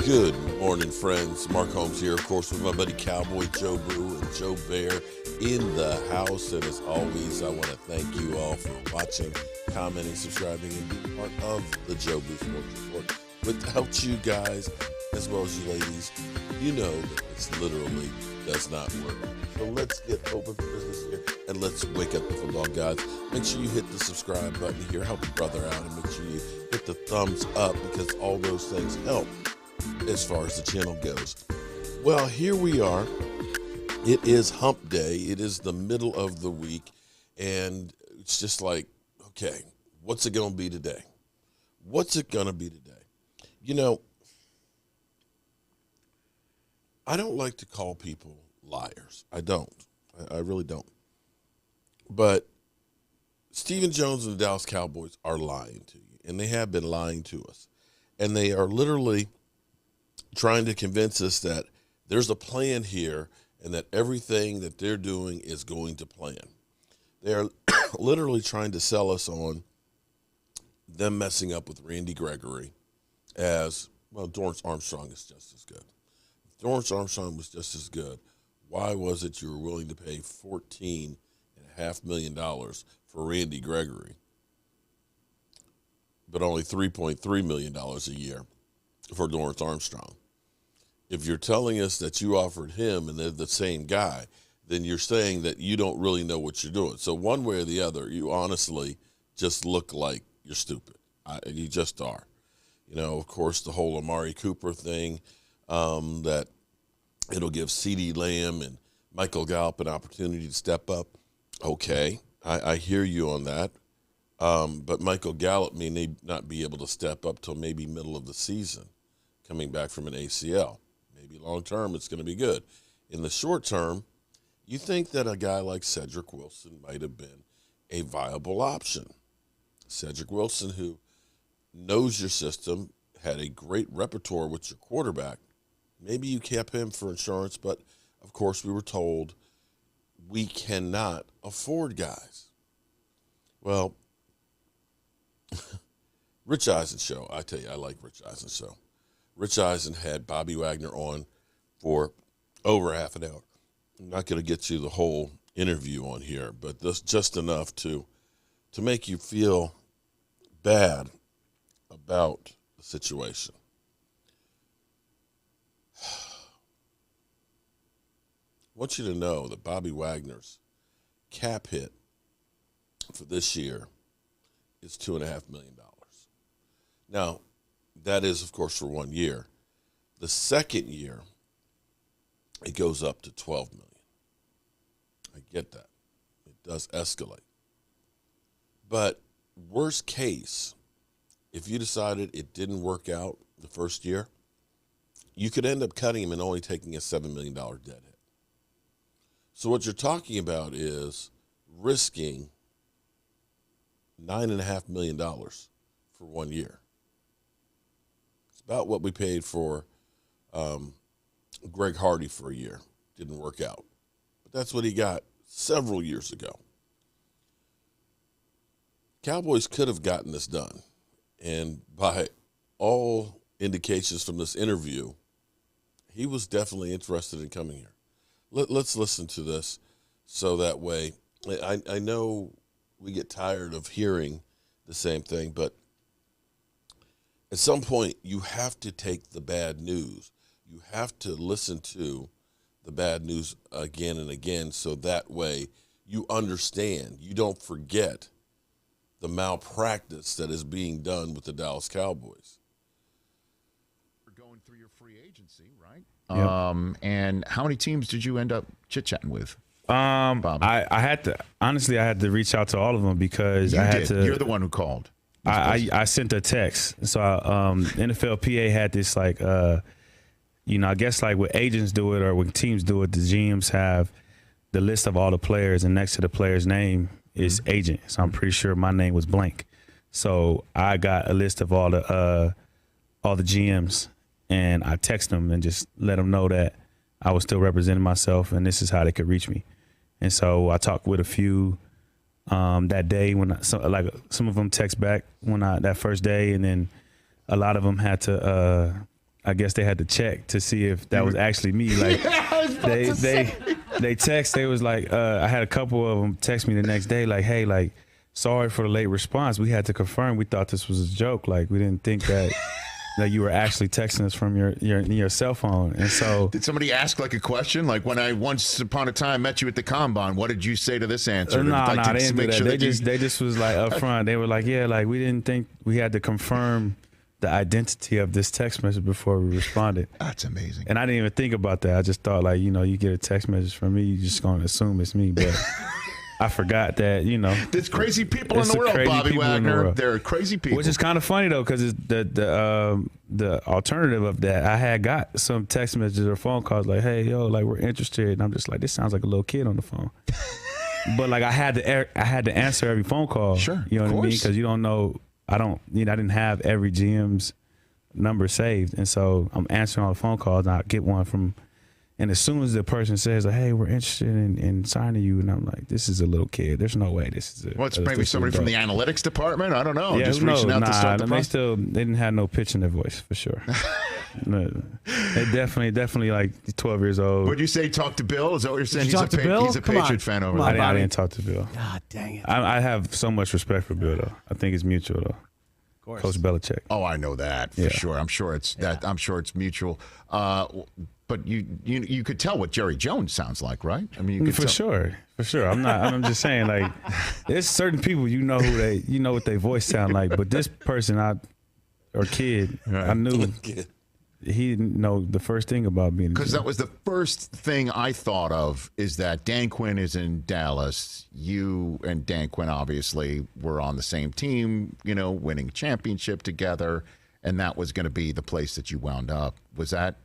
Good morning, friends. Mark Holmes here, of course, with my buddy Cowboy Joe Boo and Joe Bear in the house. And as always, I want to thank you all for watching, commenting, subscribing, and being part of the Joe Boo Sports Report. Without you guys, as well as you ladies, you know that this literally does not work. So let's get open for business here, and let's wake up the football gods. Make sure you hit the subscribe button here, help a brother out, and make sure you hit the thumbs up, because all those things help as far as the channel goes. Well, here we are. It is hump day. It is the middle of the week, and it's just like, okay, what's it going to be today? What's it going to be today? You know, I don't like to call people liars. I don't. I really don't. But Stephen Jones and the Dallas Cowboys are lying to you, and they have been lying to us. And they are literally trying to convince us that there's a plan here and that everything that they're doing is going to plan. They're literally trying to sell us on them messing up with Randy Gregory as, well, Dorrance Armstrong is just as good. If Dorrance Armstrong was just as good, why was it you were willing to pay $14.5 million for Randy Gregory, but only $3.3 million a year for Dorrance Armstrong? If you're telling us that you offered him and they're the same guy, then you're saying that you don't really know what you're doing. So one way or the other, you honestly just look like you're stupid. You just are. You know, of course, the whole Amari Cooper thing, that it'll give CeeDee Lamb and Michael Gallup an opportunity to step up. Okay, I hear you on that. But Michael Gallup may not be able to step up till maybe middle of the season, coming back from an ACL. Maybe long term it's going to be good. In the short term, you think that a guy like Cedric Wilson might have been a viable option. Cedric Wilson, who knows your system, had a great repertoire with your quarterback. Maybe you kept him for insurance, but of course we were told we cannot afford guys. Well, Rich Eisen show, I tell you, I like Rich Eisen show. Rich Eisen had Bobby Wagner on for over half an hour. I'm not going to get you the whole interview on here, but this just enough to make you feel bad about the situation. I want you to know that Bobby Wagner's cap hit for this year is $2.5 million. Now, that is, of course, for 1 year. The second year, it goes up to $12 million. I get that. It does escalate. But worst case, if you decided it didn't work out the first year, you could end up cutting him and only taking a $7 million dead hit. So what you're talking about is risking $9.5 million for 1 year. It's about what we paid for Greg Hardy for a year. Didn't work out. But that's what he got several years ago. Cowboys could have gotten this done. And by all indications from this interview, he was definitely interested in coming here. Let's listen to this so that way, I know we get tired of hearing the same thing, but at some point you have to take the bad news. You have to listen to the bad news again and again so that way you understand. You don't forget the malpractice that is being done with the Dallas Cowboys. We're going through your free agency, right? Yep. And how many teams did you end up chit-chatting with? Bobby? I had to reach out to all of them because You're the one who called. I sent a text. So NFLPA had this I guess like when agents do it or when teams do it, the GMs have the list of all the players, and next to the player's name is agent. So I'm pretty sure my name was blank. So I got a list of all the GMs, and I text them and just let them know that I was still representing myself and this is how they could reach me. And so I talked with a few that day when some of them text back that first day, and then a lot of them had to I guess they had to check to see if that was actually me. Like they text. They was like, I had a couple of them text me the next day, like, hey, like, sorry for the late response. We had to confirm. We thought this was a joke. Like, we didn't think that that you were actually texting us from your cell phone. And so, did somebody ask like a question? Like, when I once upon a time met you at the combine, what did you say to this answer? No, they didn't do that. They just was like upfront. They were like, yeah, like we didn't think we had to confirm the identity of this text message before we responded. That's amazing. And I didn't even think about that. I just thought, like, you know, you get a text message from me, you just gonna assume it's me. But I forgot that, you know, there's crazy people in the world, Bobby Wagner. There are crazy people. Which is kind of funny though, because the alternative of that, I had got some text messages or phone calls like, hey, yo, like, we're interested, and I'm just like, this sounds like a little kid on the phone. But like I had to answer every phone call. Sure, you know what I mean? Because you don't know. I didn't have every GM's number saved, and so I'm answering all the phone calls, and I get one from. And as soon as the person says, like, hey, we're interested in signing you, and I'm like, this is a little kid. There's no way this is a. Well, it's maybe somebody from the analytics department. I don't know. Yeah, just reaching out to start the process. They didn't have no pitch in their voice, for sure. They definitely like 12 years old. Would you say talk to Bill? Is that what you're saying? He's a Patriot fan over there. I didn't talk to Bill. God dang it. I have so much respect for Bill, though. I think it's mutual, though. Of course. Coach Belichick. Oh, I know that for sure. I'm sure it's that. I'm sure it's mutual. But you could tell what Jerry Jones sounds like, right? I mean, you could sure. I'm just saying, like, there's certain people you know what their voice sound like, but this person kid, right. I knew he didn't know the first thing about being. Because that was the first thing I thought of, is that Dan Quinn is in Dallas. You and Dan Quinn obviously were on the same team, you know, winning a championship together, and that was going to be the place that you wound up. Was that?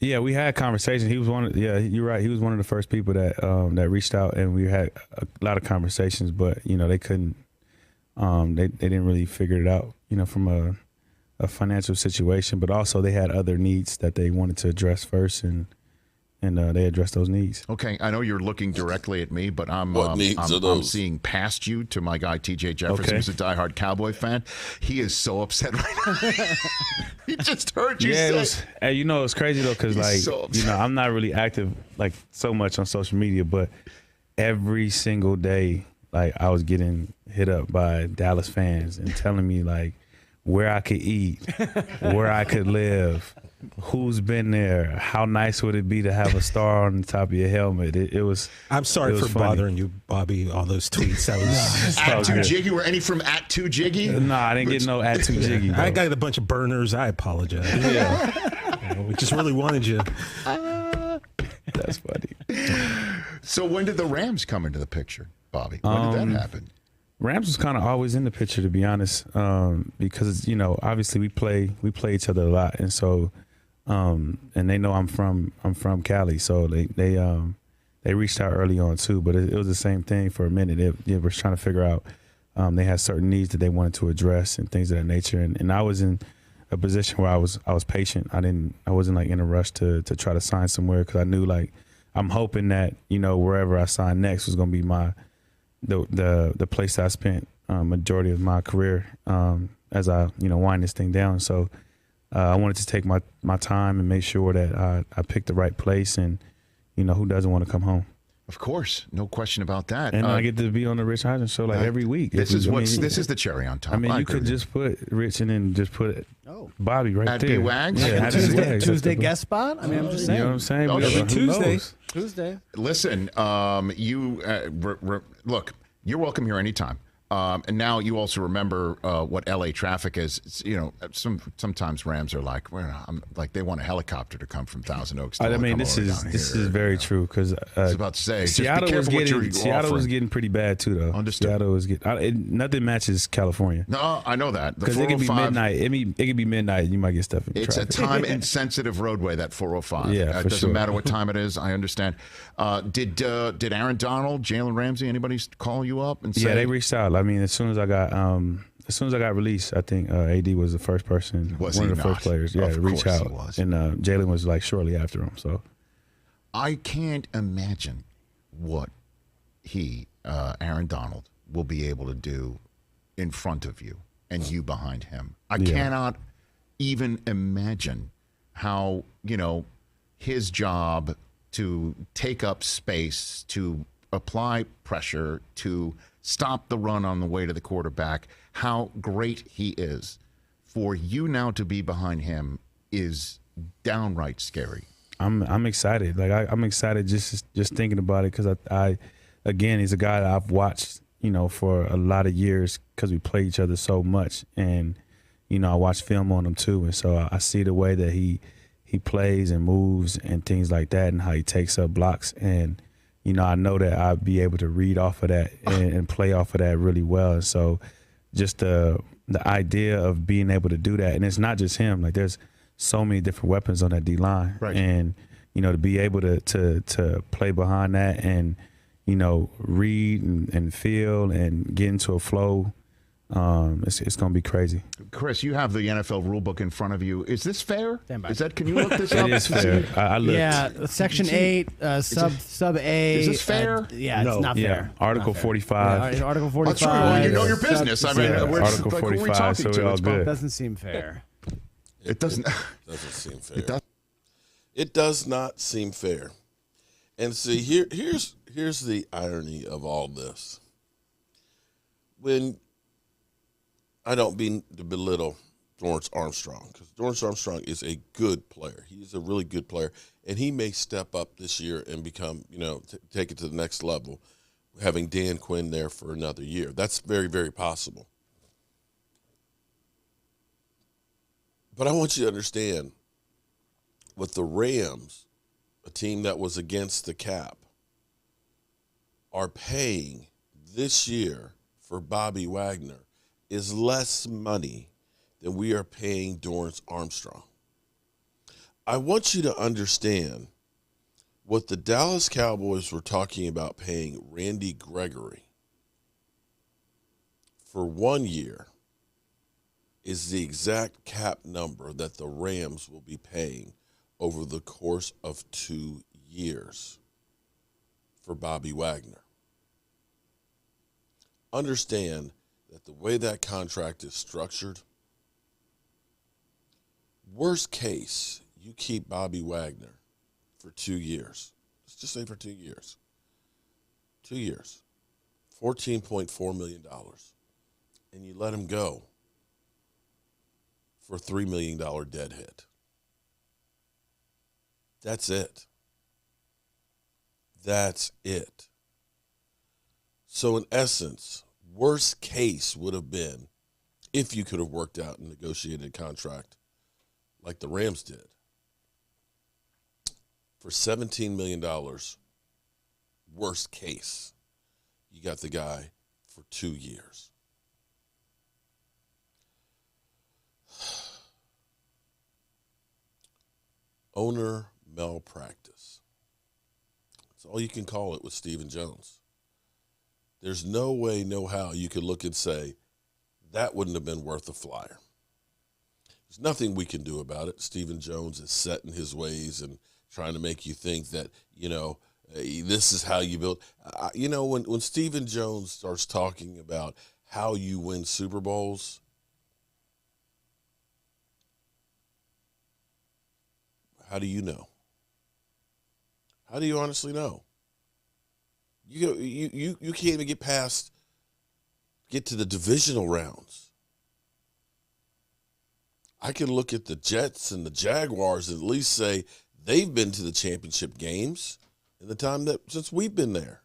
Yeah, we had conversations. He was you're right. He was one of the first people that reached out, and we had a lot of conversations. But you know, they couldn't. They didn't really figure it out. You know, from a financial situation, but also they had other needs that they wanted to address first, and they addressed those needs. Okay, I know you're looking directly at me, but I'm seeing past you to my guy TJ Jefferson, who's a diehard Cowboy fan. He is so upset right now. He just heard you say. Hey, you know, it's crazy though, because you know, I'm not really active like so much on social media, but every single day, like, I was getting hit up by Dallas fans and telling me like where I could eat, where I could live, who's been there, how nice would it be to have a star on the top of your helmet. It was. I'm sorry for bothering you, Bobby. All those tweets. That was @2Jiggy. Were any from @2Jiggy? No, I didn't get no @2Jiggy. I got a bunch of burners. I apologize. Yeah, we just really wanted you. That's funny. So when did the Rams come into the picture, Bobby? When did that happen? Rams was kind of always in the picture, to be honest, because, you know, obviously we play each other a lot, and so and they know I'm from Cali, so they reached out early on too. But it was the same thing for a minute. They were trying to figure out they had certain needs that they wanted to address and things of that nature, and I was in a position where I was patient. I wasn't like in a rush to try to sign somewhere, because I knew, like, I'm hoping that, you know, wherever I sign next was going to be the place that I spent majority of my career as I, you know, wind this thing down. So I wanted to take my time and make sure that I picked the right place, and, you know, who doesn't want to come home? Of course, no question about that. And I get to be on the Rich Eisen show like every week. This is the cherry on top. I mean, you could just put Rich and then just put Bobby right at there. Wags? Yeah, Tuesday guest spot. I mean, I'm just saying. You know what I'm saying? Every Tuesday. Listen, look, you're welcome here anytime. And now you also remember what LA traffic is. It's, you know, sometimes Rams are like, they want a helicopter to come from Thousand Oaks. I mean, this is very true, because I was about to say, Seattle was getting pretty bad too, though. Understood. Seattle was nothing matches California. No, I know that, because it could be midnight. It could be midnight. You might get stuff in traffic. It's a time insensitive roadway, that 405. Yeah, it doesn't matter what time it is. I understand. Did Aaron Donald, Jalen Ramsey, anybody call you up and say? Yeah, they reached out. I mean, as soon as I got released, I think AD was the first person, one of the first players, to reach out, and Jalen was like shortly after him. So I can't imagine what Aaron Donald, will be able to do in front of you and you behind him. I cannot even imagine how, his job to take up space, to apply pressure, to stop the run on the way to the quarterback, how great he is. For you now to be behind him is downright scary. I'm excited. Like I'm excited just thinking about it because I again, he's a guy that I've watched, for a lot of years because we play each other so much, and I watch film on him too, and so I see the way that he plays and moves and things like that, and how he takes up blocks, and I know that I'll be able to read off of that and play off of that really well. And so just the idea of being able to do that, and it's not just him. Like there's so many different weapons on that D line, right. And to be able to play behind that and read and feel and get into a flow. It's going to be crazy. Chris, you have the NFL rulebook in front of you. Is this fair? Is that? Can you look this up? It is fair. I looked. Yeah, Section 8, sub A. Is this fair? Yeah, No. it's not fair. Article 45. Yeah, Article 45. That's true. Well, you know your business. I mean, Article 45, so we're all good. Doesn't seem fair. It doesn't. Doesn't seem fair. It does not seem fair. And see, here's the irony of all this. When I don't mean to belittle Dorrance Armstrong, because Dorrance Armstrong is a good player. He's a really good player, and he may step up this year and become, take it to the next level, having Dan Quinn there for another year. That's very, very possible. But I want you to understand, with the Rams, a team that was against the cap, are paying this year for Bobby Wagner is less money than we are paying Dorrance Armstrong. I want you to understand what the Dallas Cowboys were talking about paying Randy Gregory for 1 year is the exact cap number that the Rams will be paying over the course of 2 years for Bobby Wagner. Understand that the way that contract is structured, worst case, you keep Bobby Wagner for 2 years. Let's just say for 2 years. 2 years. $14.4 million. And you let him go for a $3 million dead hit. That's it. That's it. So in essence, worst case would have been if you could have worked out and negotiated a contract like the Rams did for $17 million, worst case, you got the guy for 2 years. Owner malpractice. That's all you can call it with Stephen Jones. There's no way, no how you could look and say, that wouldn't have been worth a flyer. There's nothing we can do about it. Stephen Jones is set in his ways and trying to make you think that, this is how you build. When Stephen Jones starts talking about how you win Super Bowls, how do you know? How do you honestly know? You can't even get to the divisional rounds. I can look at the Jets and the Jaguars and at least say they've been to the championship games in the time since we've been there.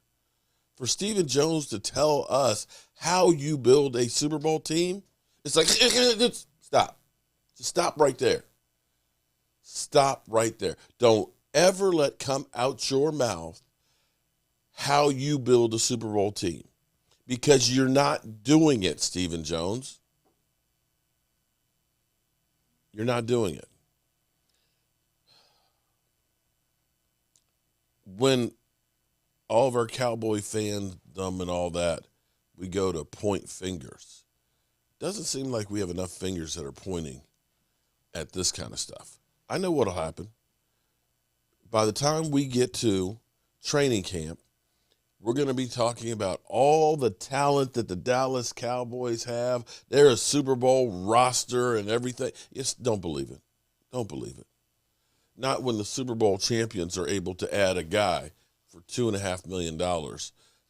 For Stephen Jones to tell us how you build a Super Bowl team, it's like, stop. Just stop right there. Stop right there. Don't ever let come out your mouth how you build a Super Bowl team, because you're not doing it, Stephen Jones. You're not doing it. When all of our Cowboy fandom and all that, we go to point fingers. Doesn't seem like we have enough fingers that are pointing at this kind of stuff. I know what'll happen. By the time we get to training camp, we're going to be talking about all the talent that the Dallas Cowboys have. They're a Super Bowl roster and everything. Don't believe it. Don't believe it. Not when the Super Bowl champions are able to add a guy for $2.5 million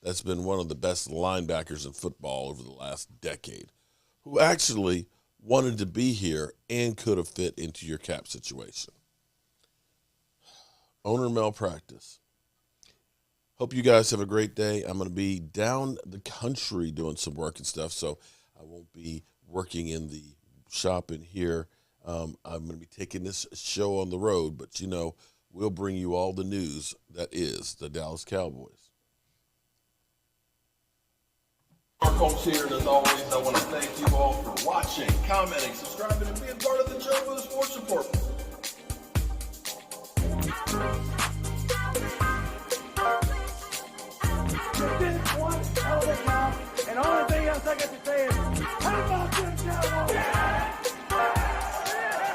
that's been one of the best linebackers in football over the last decade, who actually wanted to be here and could have fit into your cap situation. Owner malpractice. Hope you guys have a great day. I'm going to be down the country doing some work and stuff, so I won't be working in the shop in here. I'm going to be taking this show on the road, but, you know, we'll bring you all the news that is the Dallas Cowboys. Mark Holmes here, and as always, I want to thank you all for watching, commenting, subscribing, and being part of the show for the sports report. One hell of a job, and the only thing else I got to